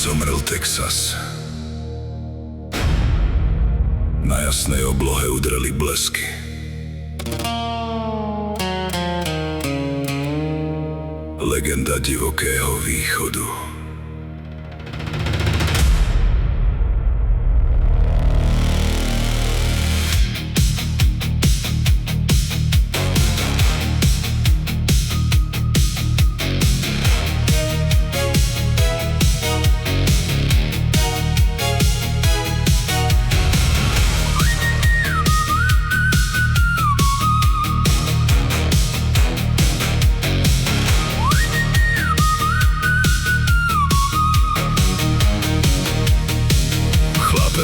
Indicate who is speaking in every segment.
Speaker 1: zomrel Texas. Na jasnej oblohe udreli blesky. Legenda divokého východu.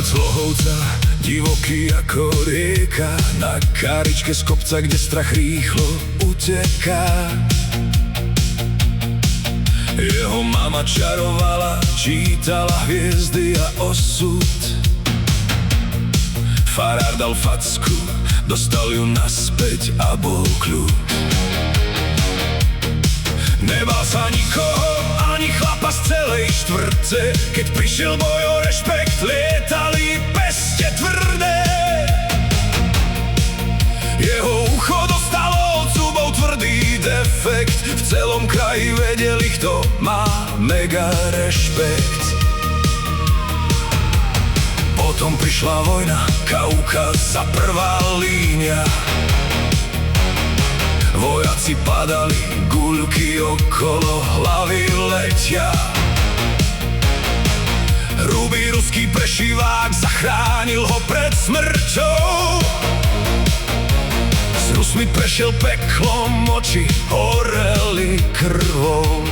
Speaker 1: Lohovca, divoký ako rieka, na káričke z kopca, kde strach rýchlo uteká. Jeho mama čarovala, čítala hviezdy a osud. Farár dal facku, dostal ju naspäť a bol kľud. Nebál sa nikoho, ani chlapa z celej štvrte. Keď prišiel boj o rešpekt, lietali peste tvrdé. Jeho ucho dostalo od zubov tvrdý defekt. V celom kraji vedeli, kto má mega rešpekt. Potom prišla vojna, Kaukaz a prvá línia. Vojaci padali, guľky okolo hlavy letia. Hrubý ruský prešivák zachránil ho pred smrťou. S Rusmi prešiel peklom, oči horeli krvou.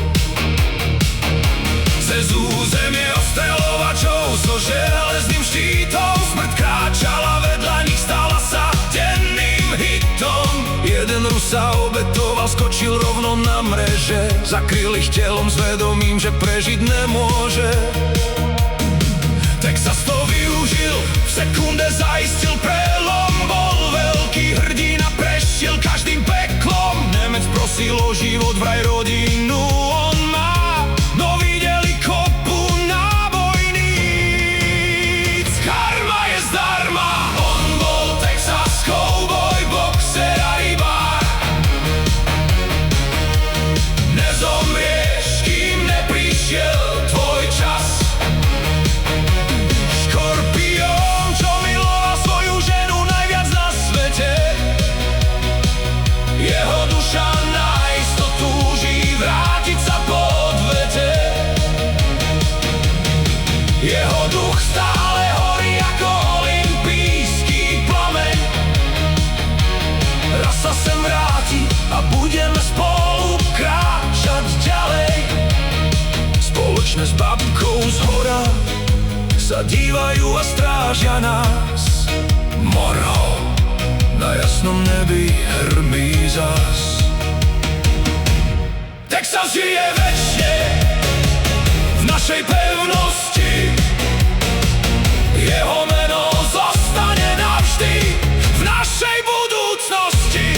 Speaker 1: Cez územie ostreľovačov so železným štítom smrť kráčala vedľa nich, stala sa denným hitom. Jeden Rus sa obetoval, skočil rovno na mreže, zakryl ich telom s vedomím, že prežiť nemôže. Texas to využil, v sekunde zaistil prelom, bol veľký hrdina, prešiel každým peklom. Nemec prosil o život, vraj rodinu on má, no videli kopu nábojníc. Karma je zdarma, on bol Texas cowboy, boxer a rybár. Nezomrieš, kým neprišiel tvoj čas. Škorpión, čo miloval svoju ženu najviac na svete, jeho duša naisto túži vrátiť sa po odvete. Jeho duch stále horí ako olympijský plameň. Raz sa sem vráti a budeme spolu kráčať ďalej. Spoločne s babkou z hora sa dívajú a strážia nás. Morho, na jasnom nebi hrmí zas. Texas žije večne v našej pevnosti. Jeho meno zostane navždy v našej budúcnosti.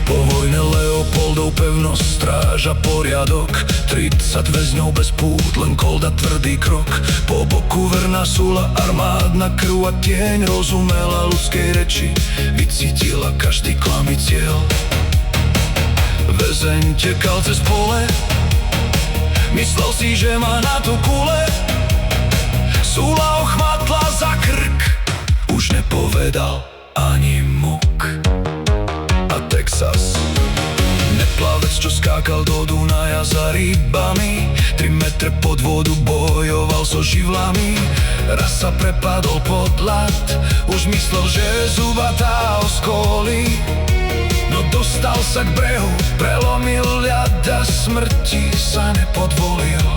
Speaker 1: Po vojne Leopoldov pevnosť stráža poriadok. 30 väzňov bez pút, len kolda tvrdý krok. Po boku verná súla, armádna krv a tieň rozumela ľudskej reči, vycítila každý klamý cieľ. Väzeň tekal cez pole, myslel si, že má na to kule. Súla ho chmatla za krk, už nepovedal ani muk. A Texas, neplavec, čo skákal do Dunaja za rybami, 3 metre pod vodu bojoval so živlami. Raz sa prepadol pod ľad, už myslel, že zubatá oskoli. No dostal sa k brehu, prelomil ľad a smrti sa nepodvolil.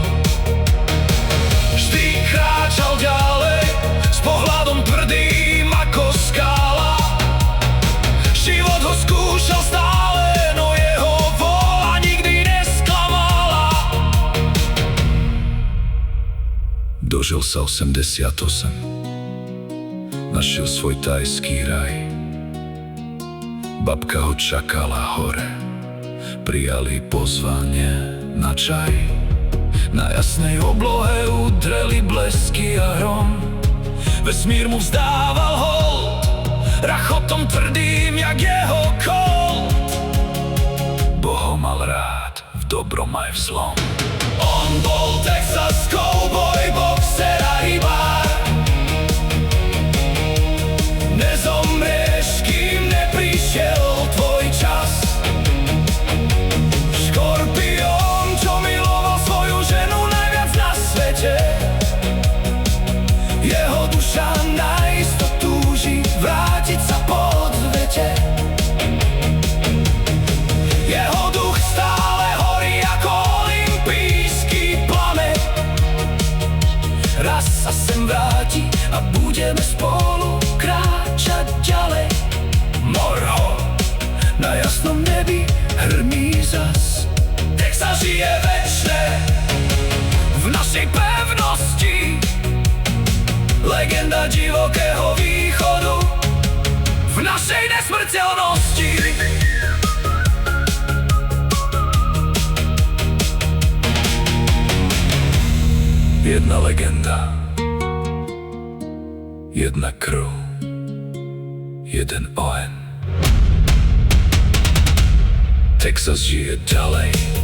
Speaker 1: Vždy kráčal ďalej, s pohľadom tvrdým ako skála. Život ho skúšal stále, no jeho vôľa nikdy nesklamala. Dožil sa 88, našiel svoj tajský raj. Babka ho čakala hore, prijali pozvanie na čaj. Na jasnej oblohe udreli blesky a hrom. Vesmír mu vzdával hold, rachotom tvrdým, jak jeho kolt. Boh ho mal rád, v dobrom aj v zlom. On bol Texas cowboy, boxer a rybár. Nezomrieš, kým neprišiel tvoj čas. Škorpión, čo miloval svoju ženu najviac na svete. Jeho duša naisto túži vrátiť sa po odvete. Jeho duch stále horí ako olympijský plameň. Raz sa sem vráti a budeme spolu kráčať ďalej. Morho na jasnom nebi hrmí zas. Texas žije večné v našej pevnosti. Legenda divokého východu v našej nesmrteľnosti. Jedna legenda, jedna krv, jeden oheň. Texas žije ďalej.